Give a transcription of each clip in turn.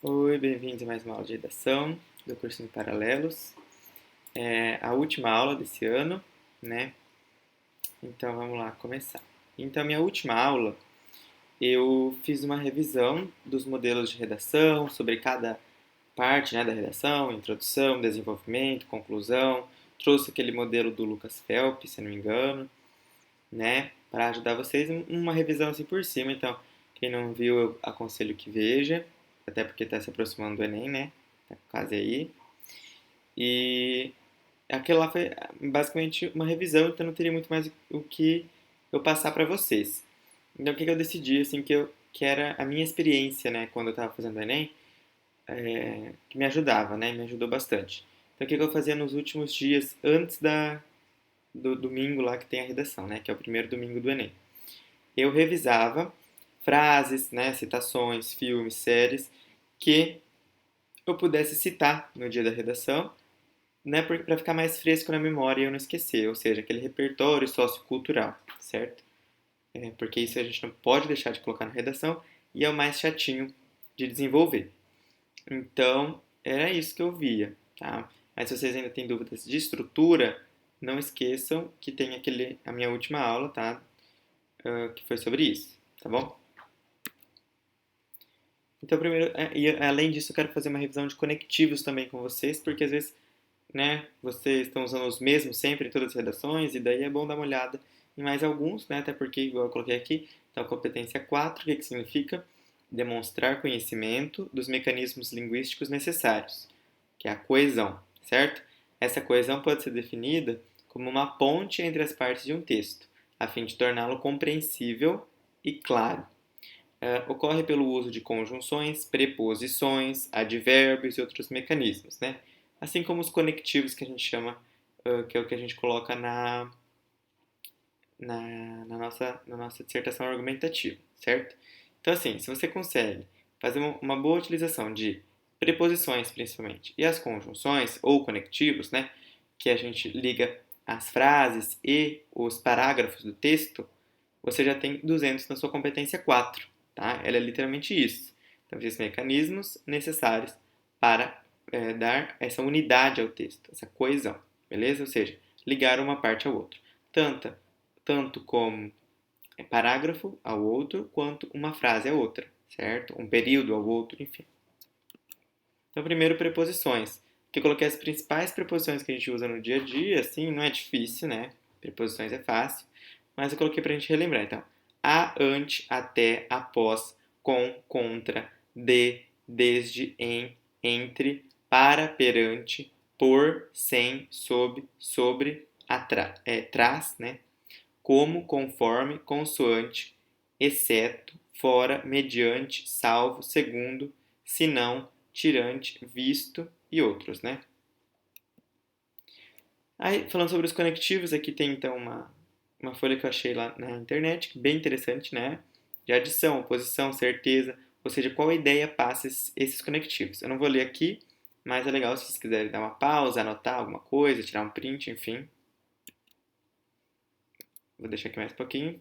Oi, bem-vindos a mais uma aula de redação do cursinho Paralelos. É a última aula desse ano, né? Então vamos lá começar. Então, minha última aula, eu fiz uma revisão dos modelos de redação, sobre cada parte, né, da redação, introdução, desenvolvimento, conclusão. Trouxe aquele modelo do Lucas Phelps, se não me engano, né? Para ajudar vocês, uma revisão assim por cima. Então, quem não viu, eu aconselho que veja, até porque está se aproximando do Enem, né? Tá quase aí. E aquilo lá foi basicamente uma revisão, então não teria muito mais o que eu passar para vocês. Então, o que eu decidi, assim, que era a minha experiência, né, quando eu estava fazendo o Enem, que me ajudava, né, me ajudou bastante. Então, o que eu fazia nos últimos dias, antes do domingo lá que tem a redação, né, que é o primeiro domingo do Enem. Eu revisava frases, né, citações, filmes, séries, que eu pudesse citar no dia da redação, né, para ficar mais fresco na memória e eu não esquecer, ou seja, aquele repertório sociocultural, certo? Porque isso a gente não pode deixar de colocar na redação e é o mais chatinho de desenvolver. Então, era isso que eu via, tá? Mas se vocês ainda têm dúvidas de estrutura, não esqueçam que tem a minha última aula, tá? Que foi sobre isso, tá bom? Então, primeiro, e além disso, eu quero fazer uma revisão de conectivos também com vocês, porque às vezes, né, vocês estão usando os mesmos sempre em todas as redações, e daí é bom dar uma olhada em mais alguns, né, até porque, igual eu coloquei aqui, então, competência 4, o que significa? Demonstrar conhecimento dos mecanismos linguísticos necessários, que é a coesão, certo? Essa coesão pode ser definida como uma ponte entre as partes de um texto, a fim de torná-lo compreensível e claro. Ocorre pelo uso de conjunções, preposições, advérbios e outros mecanismos, né? Assim como os conectivos que a gente chama, que é o que a gente coloca na nossa dissertação argumentativa, certo? Então, assim, se você consegue fazer uma boa utilização de preposições, principalmente, e as conjunções ou conectivos, né? Que a gente liga as frases e os parágrafos do texto, você já tem 200 na sua competência 4, tá? Ela é literalmente isso. Então, esses mecanismos necessários para dar essa unidade ao texto, essa coesão, beleza? Ou seja, ligar uma parte ao outro. Tanto como parágrafo ao outro, quanto uma frase à outra, certo? Um período ao outro, enfim. Então, primeiro, preposições. Aqui eu coloquei as principais preposições que a gente usa no dia a dia, assim, não é difícil, né? Preposições é fácil, mas eu coloquei pra gente relembrar. Então, a, ante, até, após, com, contra, de, desde, em, entre, para, perante, por, sem, sob, sobre, traz, né? Como, conforme, consoante, exceto, fora, mediante, salvo, segundo, senão, tirante, visto e outros, né? Aí, falando sobre os conectivos, aqui tem então uma folha que eu achei lá na internet, bem interessante, né? De adição, oposição, certeza, ou seja, qual ideia passa esses conectivos. Eu não vou ler aqui, mas é legal se vocês quiserem dar uma pausa, anotar alguma coisa, tirar um print, enfim. Vou deixar aqui mais um pouquinho.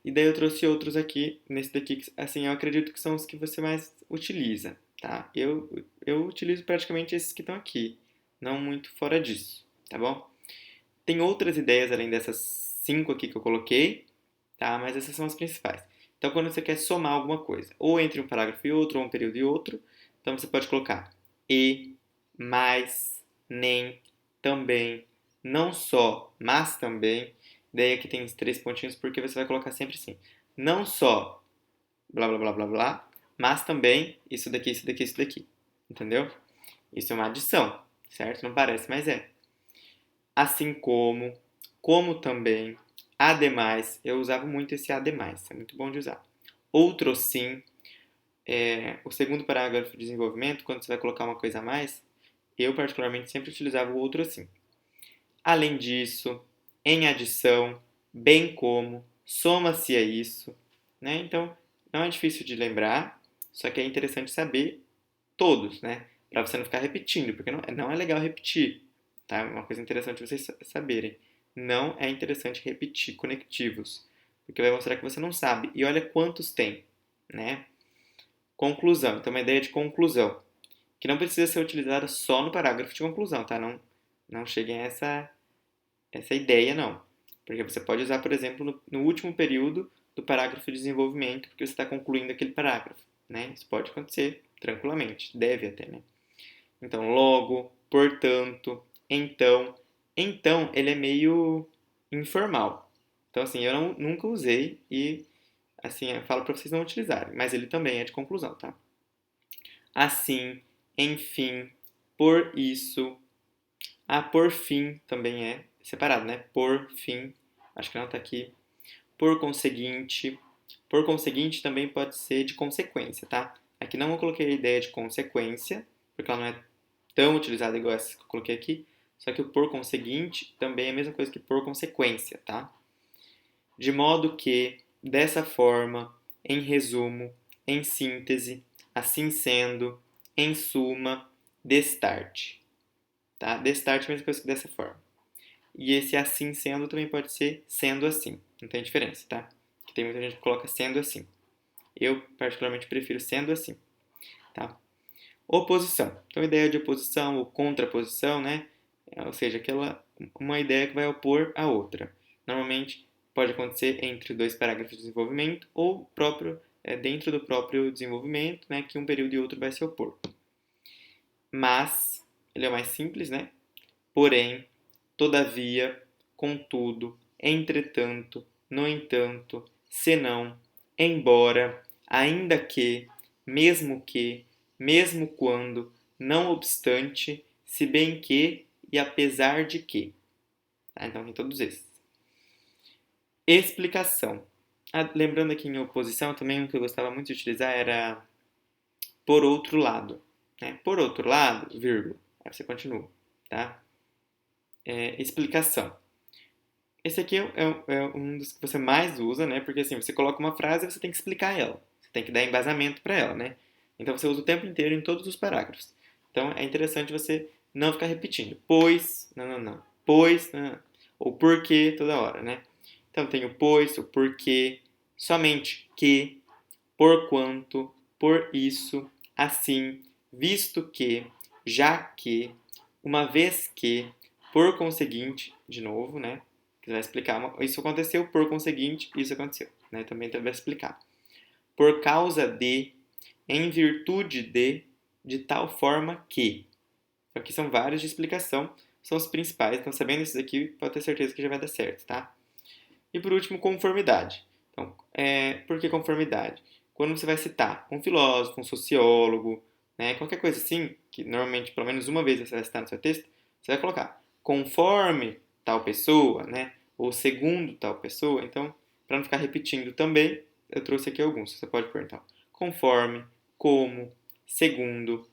E daí eu trouxe outros aqui, nesse daqui, que, assim, eu acredito que são os que você mais utiliza, tá? Eu utilizo praticamente esses que estão aqui, não muito fora disso, tá bom? Tem outras ideias além dessas 5 aqui que eu coloquei, tá? Mas essas são as principais. Então, quando você quer somar alguma coisa, ou entre um parágrafo e outro, ou um período e outro, então você pode colocar e, mais, nem, também, não só, mas também. Daí aqui tem os 3 pontinhos porque você vai colocar sempre assim. Não só blá blá blá blá blá, mas também isso daqui, isso daqui, isso daqui. Entendeu? Isso é uma adição, certo? Não parece, mas é. Assim como, como também, ademais. Eu usava muito esse ademais, é muito bom de usar. Outro sim, o segundo parágrafo de desenvolvimento, quando você vai colocar uma coisa a mais, eu particularmente sempre utilizava o outro assim. Além disso, em adição, bem como, soma-se a isso, né? Então, não é difícil de lembrar, só que é interessante saber todos, né? Para você não ficar repetindo, porque não é legal repetir, tá? É uma coisa interessante vocês saberem. Não é interessante repetir conectivos, porque vai mostrar que você não sabe. E olha quantos tem, né? Conclusão. Então, uma ideia de conclusão, que não precisa ser utilizada só no parágrafo de conclusão, tá? Não cheguem a essa ideia, não. Porque você pode usar, por exemplo, no último período do parágrafo de desenvolvimento, porque você está concluindo aquele parágrafo, né? Isso pode acontecer tranquilamente, deve até, né? Então, logo, portanto, então. Então, ele é meio informal. Então, assim, eu nunca usei e, assim, eu falo para vocês não utilizarem, mas ele também é de conclusão, tá? Assim, enfim, por isso. Ah, por fim também é separado, né? Por fim, acho que não tá aqui. Por conseguinte. Por conseguinte também pode ser de consequência, tá? Aqui não eu coloquei a ideia de consequência, porque ela não é tão utilizada igual essa que eu coloquei aqui. Só que o por conseguinte também é a mesma coisa que por consequência, tá? De modo que, dessa forma, em resumo, em síntese, assim sendo, em suma, destarte. Tá? Destarte é a mesma coisa que dessa forma. E esse assim sendo também pode ser sendo assim. Não tem diferença, tá? Que tem muita gente que coloca sendo assim. Eu, particularmente, prefiro sendo assim, tá? Oposição. Então, a ideia de oposição ou contraposição, né? Ou seja, uma ideia que vai opor a outra. Normalmente, pode acontecer entre dois parágrafos de desenvolvimento ou dentro do próprio desenvolvimento, né? Que um período e outro vai se opor. Mas, ele é o mais simples, né? Porém, todavia, contudo, entretanto, no entanto, senão, embora, ainda que, mesmo quando, não obstante, se bem que e apesar de que. Tá? Então, tem todos esses. Explicação. Lembrando aqui em oposição, também um que eu gostava muito de utilizar era por outro lado. Né? Por outro lado, vírgula. Aí você continua. Tá? Explicação. Esse aqui é um dos que você mais usa, né? Porque assim, você coloca uma frase e você tem que explicar ela. Você tem que dar embasamento para ela, né? Então você usa o tempo inteiro em todos os parágrafos. Então é interessante você não ficar repetindo. Pois, não. Pois, não. Ou porque toda hora, né? Então tem o pois, o porquê, somente que, porquanto, por isso, assim, visto que, já que, uma vez que, por conseguinte, de novo, né? Que vai explicar, isso aconteceu, por conseguinte, isso aconteceu, né? Também vai explicar. Por causa de, em virtude de tal forma que. Então, aqui são vários de explicação, são os principais. Então, sabendo esses aqui, pode ter certeza que já vai dar certo, tá? E por último, conformidade. Então, por que conformidade? Quando você vai citar um filósofo, um sociólogo, né, qualquer coisa assim, que normalmente pelo menos uma vez você vai citar no seu texto, você vai colocar conforme tal pessoa, né, ou segundo tal pessoa. Então, para não ficar repetindo também, eu trouxe aqui alguns. Você pode pôr então conforme, como, segundo,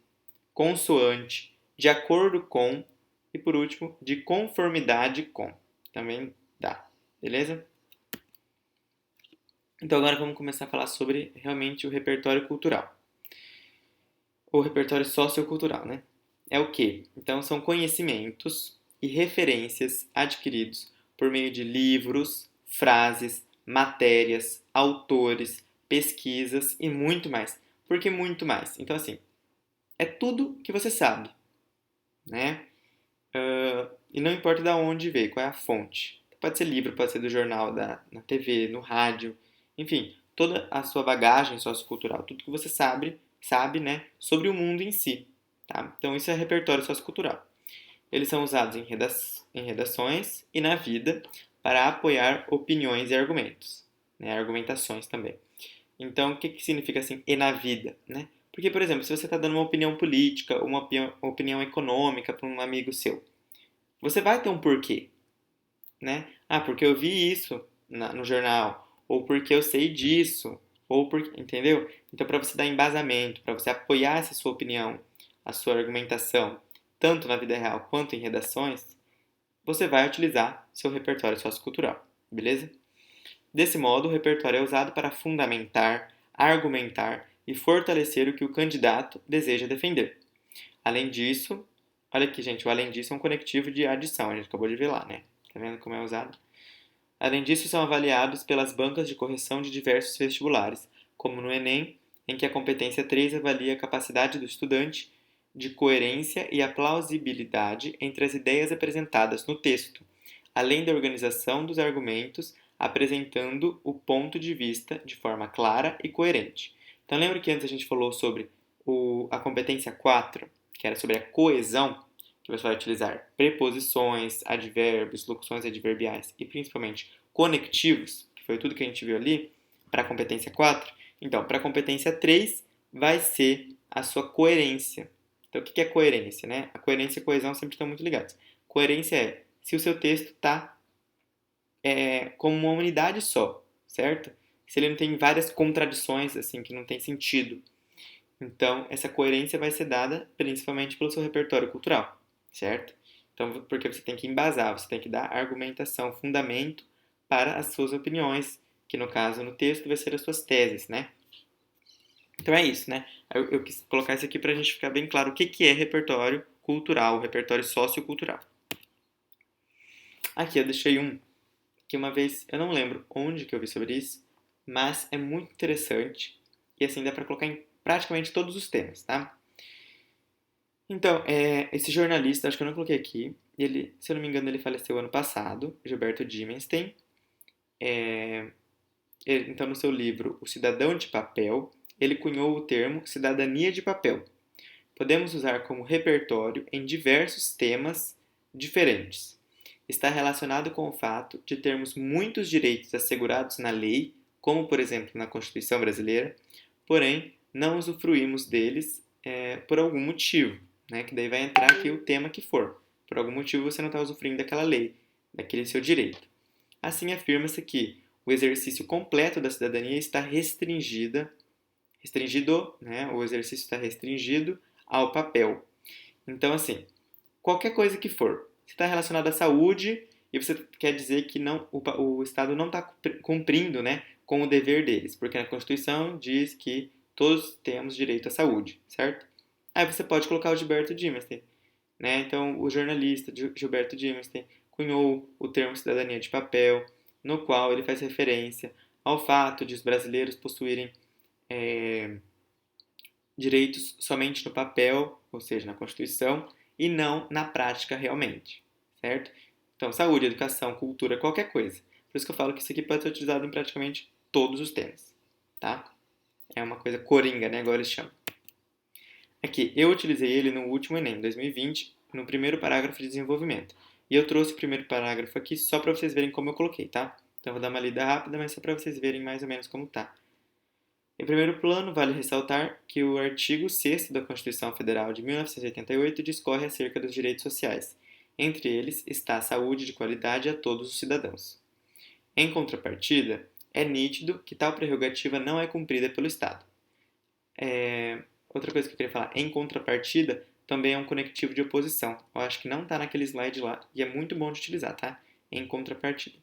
consoante, de acordo com e por último, de conformidade com. Também dá. Beleza? Então agora vamos começar a falar sobre realmente o repertório cultural. Ou repertório sociocultural, né? É o quê? Então são conhecimentos e referências adquiridos por meio de livros, frases, matérias, autores, pesquisas e muito mais. Por que muito mais? Então assim, é tudo que você sabe, né? E não importa de onde veio, qual é a fonte. Pode ser livro, pode ser do jornal, na TV, no rádio, enfim, toda a sua bagagem sociocultural, tudo que você sabe, né, sobre o mundo em si. Tá? Então isso é repertório sociocultural. Eles são usados em redações e na vida para apoiar opiniões e argumentos, né, argumentações também. Então, o que significa assim, e na vida, né? Porque, por exemplo, se você está dando uma opinião política ou uma opinião econômica para um amigo seu, você vai ter um porquê, né? Ah, porque eu vi isso no jornal, ou porque eu sei disso, ou porque, entendeu? Então, para você dar embasamento, para você apoiar essa sua opinião, a sua argumentação, tanto na vida real quanto em redações, você vai utilizar seu repertório sociocultural, beleza? Desse modo, o repertório é usado para fundamentar, argumentar e fortalecer o que o candidato deseja defender. Além disso, olha aqui, gente, o além disso é um conectivo de adição, a gente acabou de ver lá, né? Tá vendo como é usado? Além disso, são avaliados pelas bancas de correção de diversos vestibulares, como no Enem em que a competência 3 avalia a capacidade do estudante de coerência e a plausibilidade entre as ideias apresentadas no texto, além da organização dos argumentos, apresentando o ponto de vista de forma clara e coerente. Então, lembra que antes a gente falou sobre a competência 4, que era sobre a coesão, que você vai utilizar preposições, advérbios, locuções adverbiais e principalmente conectivos, que foi tudo que a gente viu ali, para a competência 4. Então, para a competência 3, vai ser a sua coerência. Então, o que é coerência, né? A coerência e a coesão sempre estão muito ligados. Coerência é se o seu texto está como uma unidade só, certo? Se ele não tem várias contradições, assim, que não tem sentido. Então, essa coerência vai ser dada principalmente pelo seu repertório cultural, certo? Então, porque você tem que embasar, você tem que dar argumentação, fundamento para as suas opiniões, que no caso, no texto, vai ser as suas teses, né? Então é isso, né? Eu quis colocar isso aqui para a gente ficar bem claro o que é repertório cultural, repertório sociocultural. Aqui eu deixei um que uma vez, eu não lembro onde que eu vi sobre isso, mas é muito interessante e assim dá para colocar em praticamente todos os temas, tá? Então, esse jornalista, acho que eu não coloquei aqui, ele, se eu não me engano, ele faleceu ano passado, Gilberto Dimenstein. Então, no seu livro O Cidadão de Papel, ele cunhou o termo cidadania de papel. Podemos usar como repertório em diversos temas diferentes. Está relacionado com o fato de termos muitos direitos assegurados na lei, como por exemplo na Constituição brasileira, porém não usufruímos deles por algum motivo, né? Que daí vai entrar aqui o tema que for. Por algum motivo você não está usufruindo daquela lei, daquele seu direito. Assim afirma-se que o exercício completo da cidadania está restringido, né? O exercício está restringido ao papel. Então, assim, qualquer coisa que for, se está relacionado à saúde e você quer dizer que não, o Estado não está cumprindo, né, com o dever deles, porque a Constituição diz que todos temos direito à saúde, certo? Aí você pode colocar o Gilberto Dimenstein, né? Então, o jornalista Gilberto Dimenstein cunhou o termo cidadania de papel, no qual ele faz referência ao fato de os brasileiros possuírem direitos somente no papel, ou seja, na Constituição, e não na prática realmente, certo? Então, saúde, educação, cultura, qualquer coisa. Por isso que eu falo que isso aqui pode ser utilizado em praticamente todos os temas, tá? É uma coisa coringa, né? Agora eles chamam. Aqui, eu utilizei ele no último Enem, 2020, no primeiro parágrafo de desenvolvimento. E eu trouxe o primeiro parágrafo aqui só para vocês verem como eu coloquei, tá? Então, eu vou dar uma lida rápida, mas só para vocês verem mais ou menos como tá. Em primeiro plano, vale ressaltar que o artigo 6º da Constituição Federal de 1988 discorre acerca dos direitos sociais. Entre eles está a saúde de qualidade a todos os cidadãos. Em contrapartida, é nítido que tal prerrogativa não é cumprida pelo Estado. Outra coisa que eu queria falar, em contrapartida, também é um conectivo de oposição. Eu acho que não está naquele slide lá e é muito bom de utilizar, tá? Em contrapartida.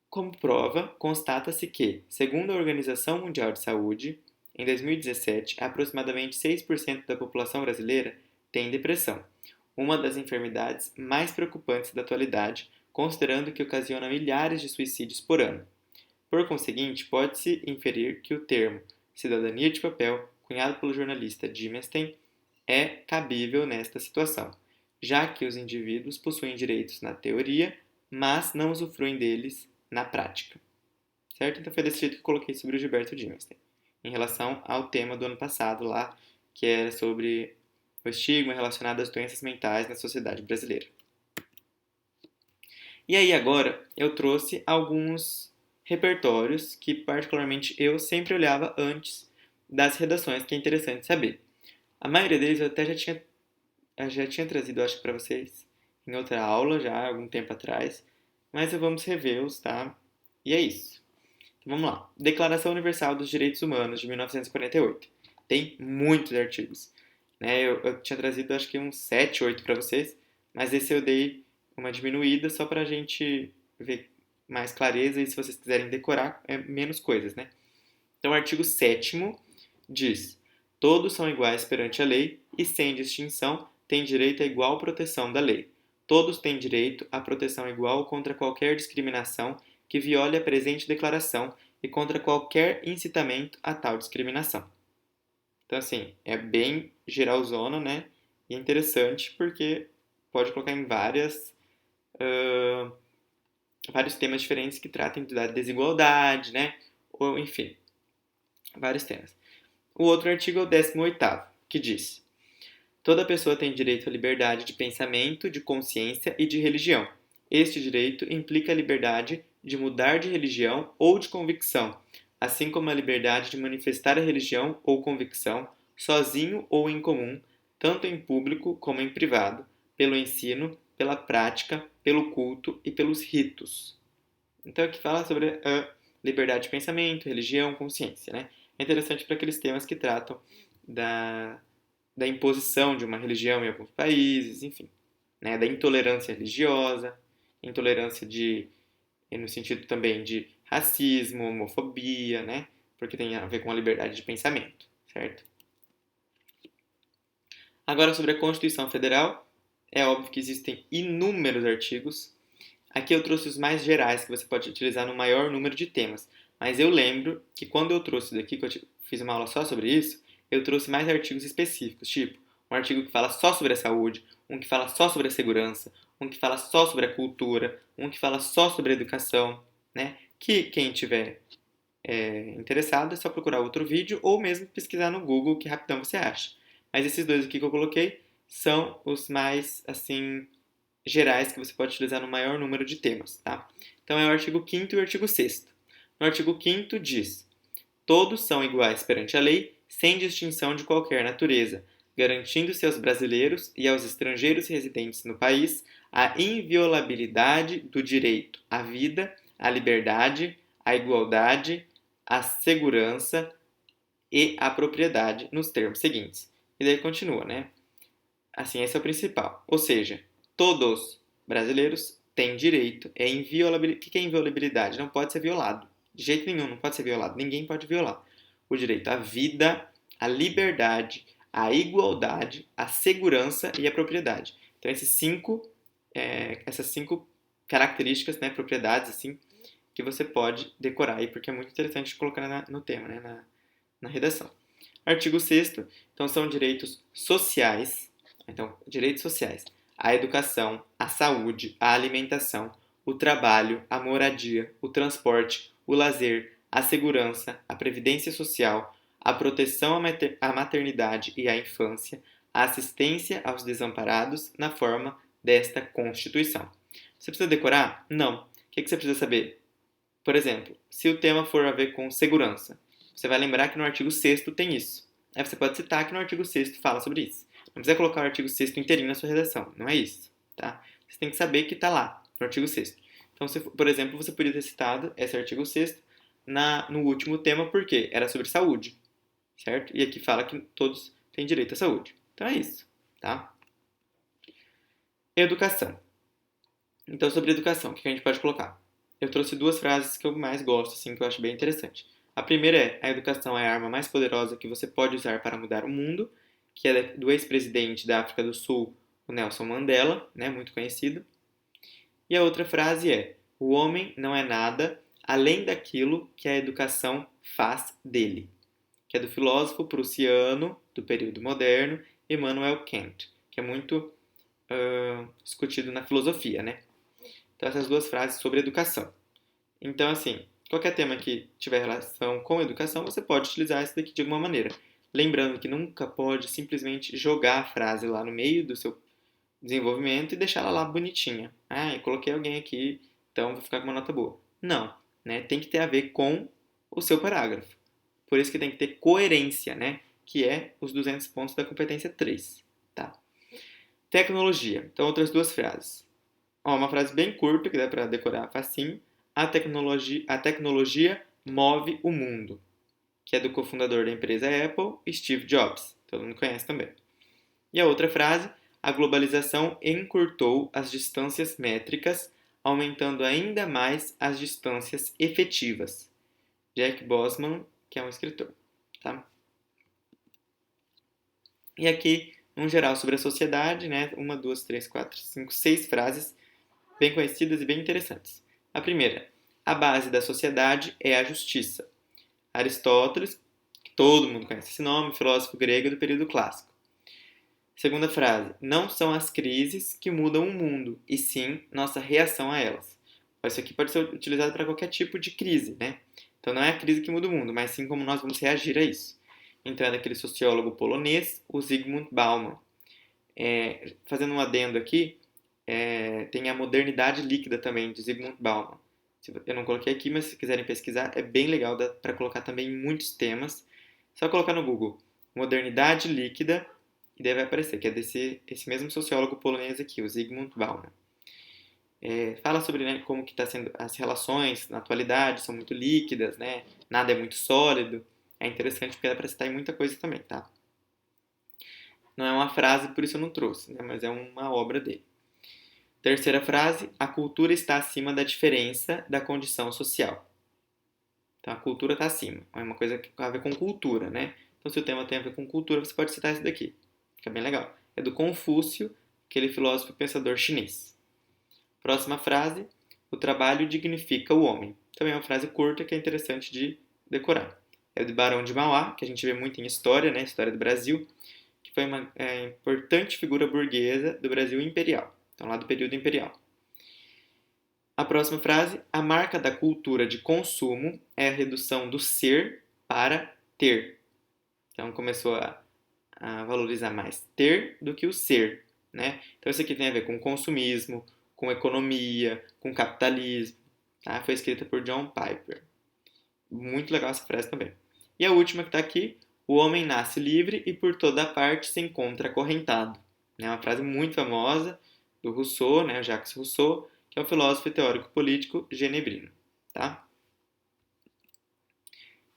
Como prova, constata-se que, segundo a Organização Mundial de Saúde, em 2017, aproximadamente 6% da população brasileira tem depressão, uma das enfermidades mais preocupantes da atualidade, considerando que ocasiona milhares de suicídios por ano. Por conseguinte, pode-se inferir que o termo cidadania de papel, cunhado pelo jornalista Dimenstein, é cabível nesta situação, já que os indivíduos possuem direitos na teoria, mas não usufruem deles na prática. Certo? Então foi desse jeito que eu coloquei sobre o Gilberto Dimenstein, em relação ao tema do ano passado lá, que era sobre o estigma relacionado às doenças mentais na sociedade brasileira. E aí agora eu trouxe alguns repertórios que particularmente eu sempre olhava antes das redações, que é interessante saber. A maioria deles eu até já tinha trazido, acho que para vocês, em outra aula já, algum tempo atrás, mas vamos revê-los, tá? E é isso. Então, vamos lá. Declaração Universal dos Direitos Humanos, de 1948. Tem muitos artigos. Né? Eu tinha trazido, acho que uns 7, 8 para vocês, mas esse eu dei uma diminuída só para a gente ver mais clareza e se vocês quiserem decorar, é menos coisas, né? Então, o artigo 7º diz: todos são iguais perante a lei e, sem distinção, têm direito à igual proteção da lei. Todos têm direito à proteção igual contra qualquer discriminação que viole a presente declaração e contra qualquer incitamento a tal discriminação. Então, assim, é bem geralzona, né? E é interessante porque pode colocar em vários temas diferentes que tratem da desigualdade, né? Ou, enfim, vários temas. O outro artigo é o 18º, que diz: toda pessoa tem direito à liberdade de pensamento, de consciência e de religião. Este direito implica a liberdade de mudar de religião ou de convicção, assim como a liberdade de manifestar a religião ou convicção, sozinho ou em comum, tanto em público como em privado, pelo ensino, pela prática, pelo culto e pelos ritos. Então aqui fala sobre a liberdade de pensamento, religião, consciência, né? É interessante para aqueles temas que tratam da imposição de uma religião em alguns países, enfim, né? Da intolerância religiosa, intolerância no sentido também de racismo, homofobia, né? Porque tem a ver com a liberdade de pensamento, certo? Agora sobre a Constituição Federal, é óbvio que existem inúmeros artigos. Aqui eu trouxe os mais gerais que você pode utilizar no maior número de temas. Mas eu lembro que quando eu trouxe daqui, que eu fiz uma aula só sobre isso, eu trouxe mais artigos específicos, tipo um artigo que fala só sobre a saúde, um que fala só sobre a segurança, um que fala só sobre a cultura, um que fala só sobre a educação, né? Que quem tiver interessado é só procurar outro vídeo ou mesmo pesquisar no Google que rapidão você acha. Mas esses dois aqui que eu coloquei são os mais, assim, gerais que você pode utilizar no maior número de temas, tá? Então é o artigo 5º e o artigo 6º. No artigo 5º diz: todos são iguais perante a lei, sem distinção de qualquer natureza, garantindo-se aos brasileiros e aos estrangeiros residentes no país a inviolabilidade do direito à vida, à liberdade, à igualdade, à segurança e à propriedade nos termos seguintes. E daí continua, né? Assim, esse é o principal. Ou seja, todos brasileiros têm direito, é inviolabilidade. O que é inviolabilidade? Não pode ser violado. De jeito nenhum, não pode ser violado. Ninguém pode violar. O direito à vida, à liberdade, à igualdade, à segurança e à propriedade. Então, essas cinco características, né, propriedades, assim, que você pode decorar aí, porque é muito interessante colocar no tema, né, na redação. Artigo 6º, então, são direitos sociais. Então, direitos sociais: a educação, a saúde, a alimentação, o trabalho, a moradia, o transporte, o lazer, a segurança, a previdência social, a proteção à maternidade e à infância, a assistência aos desamparados na forma desta Constituição. Você precisa decorar? Não. O que você precisa saber? Por exemplo, se o tema for a ver com segurança, você vai lembrar que no artigo 6º tem isso. Aí você pode citar que no artigo 6º fala sobre isso. Não precisa colocar o artigo 6º inteirinho na sua redação, não é isso, tá? Você tem que saber que está lá, no artigo 6º. Então, por exemplo, você podia ter citado esse artigo 6º no último tema, porque era sobre saúde, certo? E aqui fala que todos têm direito à saúde. Então é isso, tá? Educação. Então, sobre educação, o que a gente pode colocar? Eu trouxe duas frases que eu mais gosto, assim, que eu acho bem interessante. A primeira é: a educação é a arma mais poderosa que você pode usar para mudar o mundo, que é do ex-presidente da África do Sul, o Nelson Mandela, né, muito conhecido. E a outra frase é: o homem não é nada além daquilo que a educação faz dele, que é do filósofo prussiano do período moderno, Immanuel Kant, que é muito discutido na filosofia, né? Então, essas duas frases sobre educação. Então, assim, qualquer tema que tiver relação com educação, você pode utilizar isso daqui de alguma maneira. Lembrando que nunca pode simplesmente jogar a frase lá no meio do seu desenvolvimento e deixar ela lá bonitinha. Ah, eu coloquei alguém aqui, então vou ficar com uma nota boa. Não, né? Tem que ter a ver com o seu parágrafo. Por isso que tem que ter coerência, né? Que é os 200 pontos da competência 3, tá? Tecnologia. Então, outras duas frases. Uma frase bem curta, que dá para decorar facinho. A tecnologia move o mundo, que é do cofundador da empresa Apple, Steve Jobs. Todo mundo conhece também. E a outra frase: a globalização encurtou as distâncias métricas, aumentando ainda mais as distâncias efetivas. Jack Bosman, que é um escritor. Tá? E aqui, um geral sobre a sociedade, né? 1, 2, 3, 4, 5, 6 frases bem conhecidas e bem interessantes. A primeira: A base da sociedade é a justiça. Aristóteles, que todo mundo conhece esse nome, filósofo grego do período clássico. Segunda frase, não são as crises que mudam o mundo, e sim nossa reação a elas. Isso aqui pode ser utilizado para qualquer tipo de crise, né? Então não é a crise que muda o mundo, mas sim como nós vamos reagir a isso. Então é daquele sociólogo polonês, o Zygmunt Bauman. Fazendo um adendo aqui, tem a modernidade líquida também, de Zygmunt Bauman. Eu não coloquei aqui, mas se quiserem pesquisar, é bem legal, dá para colocar também em muitos temas. Só colocar no Google, modernidade líquida, e daí vai aparecer, que é esse mesmo sociólogo polonês aqui, o Zygmunt Bauman. Fala sobre, né, como que está sendo as relações na atualidade, são muito líquidas, né? Nada é muito sólido. É interessante porque dá para citar em muita coisa também, tá? Não é uma frase, por isso eu não trouxe, né? Mas é uma obra dele. Terceira frase, a cultura está acima da diferença da condição social. Então a cultura está acima. É uma coisa que tem a ver com cultura, né? Então se o tema tem a ver com cultura, você pode citar isso daqui. Fica bem legal. É do Confúcio, aquele filósofo e pensador chinês. Próxima frase, o trabalho dignifica o homem. Também é uma frase curta que é interessante de decorar. É do Barão de Mauá, que a gente vê muito em história, né? História do Brasil, que foi uma importante figura burguesa do Brasil imperial. Então, lá do período imperial. A próxima frase, a marca da cultura de consumo é a redução do ser para ter. Então, começou a valorizar mais ter do que o ser, né? Então, isso aqui tem a ver com consumismo, com economia, com capitalismo. Tá? Foi escrita por John Piper. Muito legal essa frase também. E a última que está aqui, o homem nasce livre e por toda parte se encontra acorrentado. É uma frase muito famosa do Rousseau, né, Jacques Rousseau, que é um filósofo e teórico político genebrino. Tá?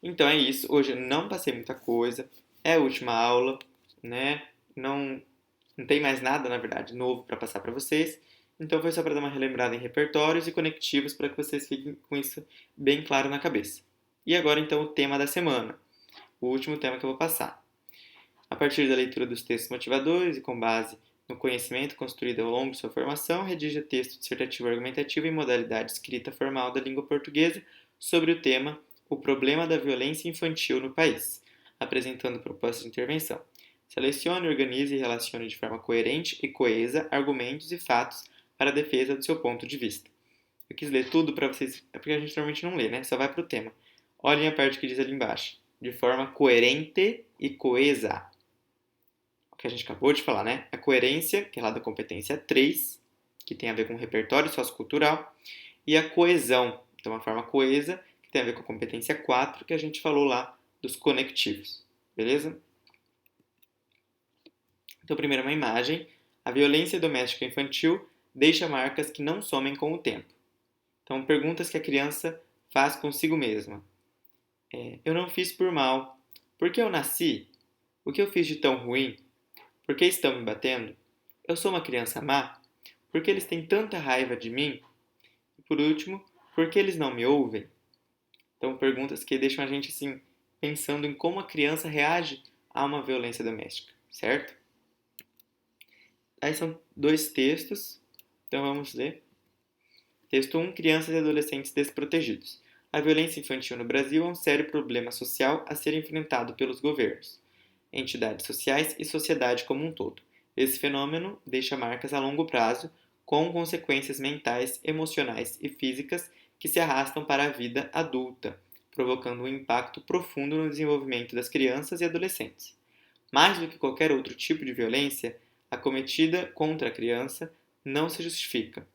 Então é isso. Hoje eu não passei muita coisa. É a última aula, né? Não tem mais nada, na verdade, novo para passar para vocês. Então foi só para dar uma relembrada em repertórios e conectivos para que vocês fiquem com isso bem claro na cabeça. E agora então o tema da semana, o último tema que eu vou passar. A partir da leitura dos textos motivadores e com base no conhecimento construído ao longo de sua formação, redija texto dissertativo argumentativo em modalidade escrita formal da língua portuguesa sobre o tema O problema da violência infantil no país, apresentando propostas de intervenção. Selecione, organize e relacione de forma coerente e coesa argumentos e fatos para a defesa do seu ponto de vista. Eu quis ler tudo para vocês, é porque a gente normalmente não lê, né? Só vai para o tema. Olhem a parte que diz ali embaixo. De forma coerente e coesa. O que a gente acabou de falar, né? A coerência, que é lá da competência 3, que tem a ver com o repertório sociocultural, e a coesão, então a forma coesa, que tem a ver com a competência 4, que a gente falou lá dos conectivos. Beleza? Então, primeiro uma imagem. A violência doméstica infantil deixa marcas que não somem com o tempo. Então, perguntas que a criança faz consigo mesma. Eu não fiz por mal. Por que eu nasci? O que eu fiz de tão ruim? Por que estão me batendo? Eu sou uma criança má? Por que eles têm tanta raiva de mim? E por último, por que eles não me ouvem? Então, perguntas que deixam a gente assim, pensando em como a criança reage a uma violência doméstica, certo? Aí são dois textos, então vamos ler. Texto 1. Crianças e adolescentes desprotegidos. A violência infantil no Brasil é um sério problema social a ser enfrentado pelos governos, entidades sociais e sociedade como um todo. Esse fenômeno deixa marcas a longo prazo, com consequências mentais, emocionais e físicas que se arrastam para a vida adulta, provocando um impacto profundo no desenvolvimento das crianças e adolescentes. Mais do que qualquer outro tipo de violência, a cometida contra a criança não se justifica,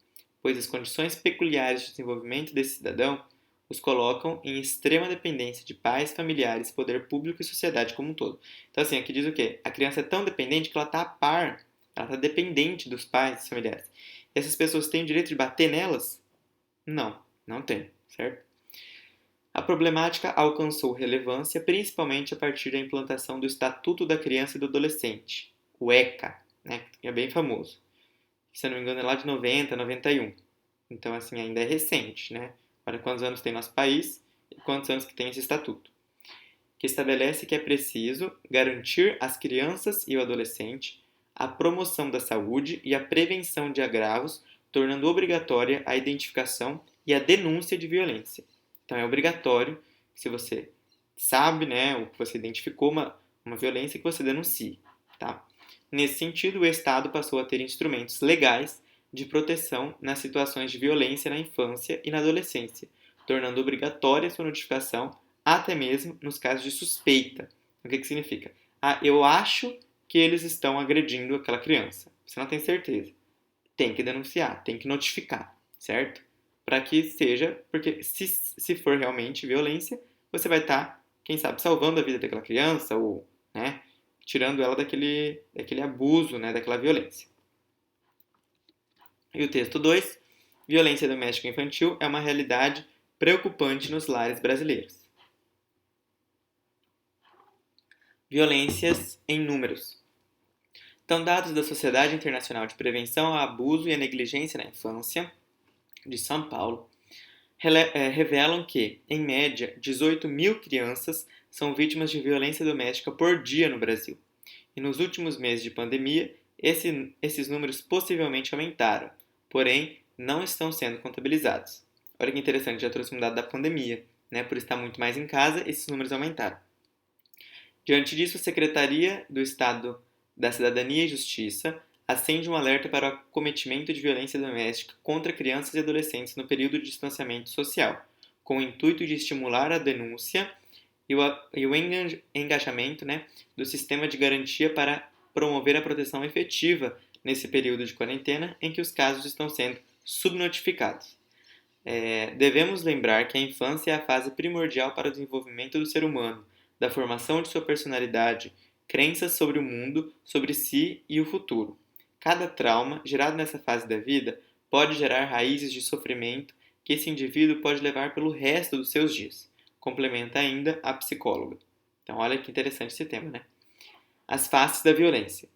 pois as condições peculiares de desenvolvimento desse cidadão os colocam em extrema dependência de pais, familiares, poder público e sociedade como um todo. Então, assim, aqui diz o quê? A criança é tão dependente que ela está a par, ela está dependente dos pais e familiares. E essas pessoas têm o direito de bater nelas? Não, não tem, certo? A problemática alcançou relevância principalmente a partir da implantação do Estatuto da Criança e do Adolescente, o ECA, né, que é bem famoso. Se eu não me engano é lá de 90, 91. Então, assim, ainda é recente, né? Olha quantos anos tem nosso país e quantos anos que tem esse estatuto. Que estabelece que é preciso garantir às crianças e ao adolescente a promoção da saúde e a prevenção de agravos, tornando obrigatória a identificação e a denúncia de violência. Então, é obrigatório que, se você sabe, né, ou que você identificou uma violência, que você denuncie, tá? Nesse sentido, o Estado passou a ter instrumentos legais de proteção nas situações de violência na infância e na adolescência, tornando obrigatória sua notificação até mesmo nos casos de suspeita. O que significa? Eu acho que eles estão agredindo aquela criança. Você não tem certeza. Tem que denunciar, tem que notificar, certo? Para que seja, porque se for realmente violência, você vai estar, quem sabe, salvando a vida daquela criança ou, né, tirando ela daquele abuso, né, daquela violência. E o texto 2, violência doméstica infantil é uma realidade preocupante nos lares brasileiros. Violências em números. Então, dados da Sociedade Internacional de Prevenção ao Abuso e à Negligência na Infância, de São Paulo, revelam que, em média, 18 mil crianças são vítimas de violência doméstica por dia no Brasil. E nos últimos meses de pandemia, esses números possivelmente aumentaram, porém, não estão sendo contabilizados. Olha que interessante, já trouxe um dado da pandemia, né? Por estar muito mais em casa, esses números aumentaram. Diante disso, a Secretaria do Estado da Cidadania e Justiça acende um alerta para o acometimento de violência doméstica contra crianças e adolescentes no período de distanciamento social, com o intuito de estimular a denúncia e o engajamento, né, do sistema de garantia para promover a proteção efetiva nesse período de quarentena em que os casos estão sendo subnotificados. Devemos lembrar que a infância é a fase primordial para o desenvolvimento do ser humano, da formação de sua personalidade, crenças sobre o mundo, sobre si e o futuro. Cada trauma gerado nessa fase da vida pode gerar raízes de sofrimento que esse indivíduo pode levar pelo resto dos seus dias. Complementa ainda a psicóloga. Então, olha que interessante esse tema, né? As faces da violência.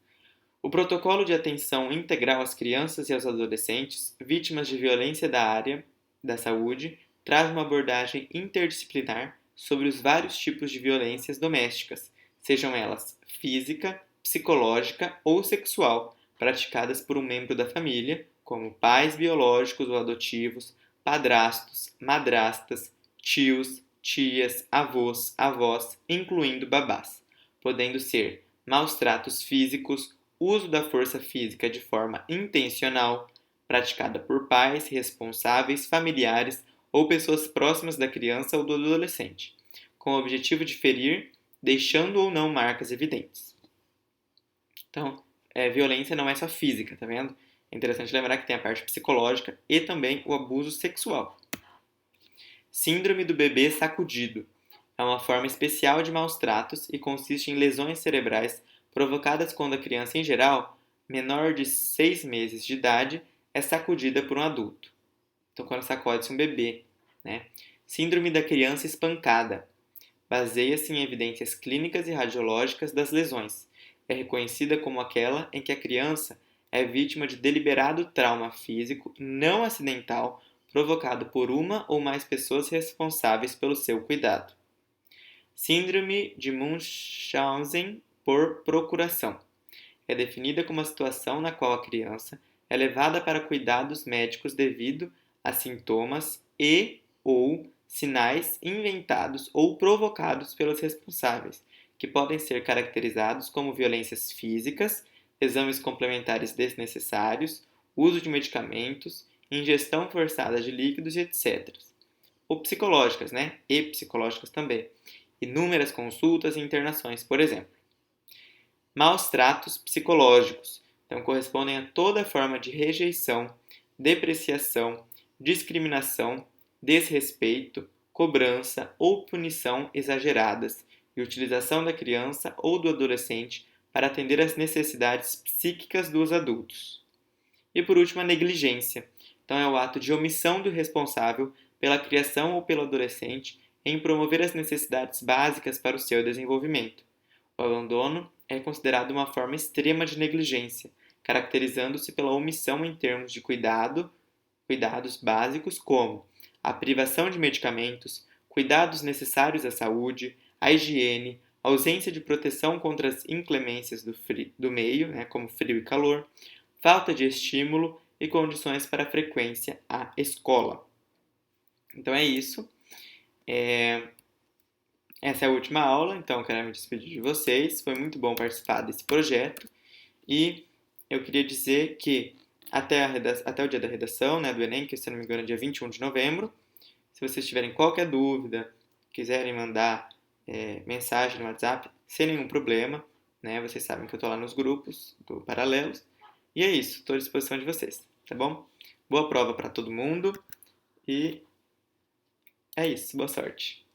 O protocolo de atenção integral às crianças e aos adolescentes vítimas de violência da área da saúde traz uma abordagem interdisciplinar sobre os vários tipos de violências domésticas, sejam elas física, psicológica ou sexual, praticadas por um membro da família, como pais biológicos ou adotivos, padrastos, madrastas, tios, tias, avós, avós, incluindo babás, podendo ser maus tratos físicos, uso da força física de forma intencional, praticada por pais, responsáveis, familiares ou pessoas próximas da criança ou do adolescente, com o objetivo de ferir, deixando ou não marcas evidentes. Então, violência não é só física, tá vendo? É interessante lembrar que tem a parte psicológica e também o abuso sexual. Síndrome do bebê sacudido. É uma forma especial de maus tratos e consiste em lesões cerebrais provocadas quando a criança, em geral, menor de 6 meses de idade, é sacudida por um adulto. Então, quando sacode-se um bebê, né? Síndrome da criança espancada. Baseia-se em evidências clínicas e radiológicas das lesões. É reconhecida como aquela em que a criança é vítima de deliberado trauma físico não acidental provocado por uma ou mais pessoas responsáveis pelo seu cuidado. Síndrome de Munchausen por procuração. É definida como a situação na qual a criança é levada para cuidados médicos devido a sintomas ou sinais inventados ou provocados pelos responsáveis, que podem ser caracterizados como violências físicas, exames complementares desnecessários, uso de medicamentos, ingestão forçada de líquidos e etc. Ou psicológicas, né? E psicológicas também. Inúmeras consultas e internações, por exemplo. Maus tratos psicológicos. Então, correspondem a toda forma de rejeição, depreciação, discriminação, desrespeito, cobrança ou punição exageradas e utilização da criança ou do adolescente para atender às necessidades psíquicas dos adultos. E por último, a negligência. Então, é o ato de omissão do responsável pela criação ou pelo adolescente em promover as necessidades básicas para o seu desenvolvimento. O abandono é considerado uma forma extrema de negligência, caracterizando-se pela omissão em termos de cuidados básicos como a privação de medicamentos, cuidados necessários à saúde, à higiene, ausência de proteção contra as inclemências do meio, né, como frio e calor, falta de estímulo e condições para a frequência à escola. Então é isso. Essa é a última aula, então eu quero me despedir de vocês. Foi muito bom participar desse projeto. E eu queria dizer que até o dia da redação, né, do Enem, que se não me engano é dia 21 de novembro, se vocês tiverem qualquer dúvida, quiserem mandar mensagem no WhatsApp, sem nenhum problema, né? Vocês sabem que eu estou lá nos grupos do Paralelos. E é isso, estou à disposição de vocês, tá bom? Boa prova para todo mundo e é isso, boa sorte.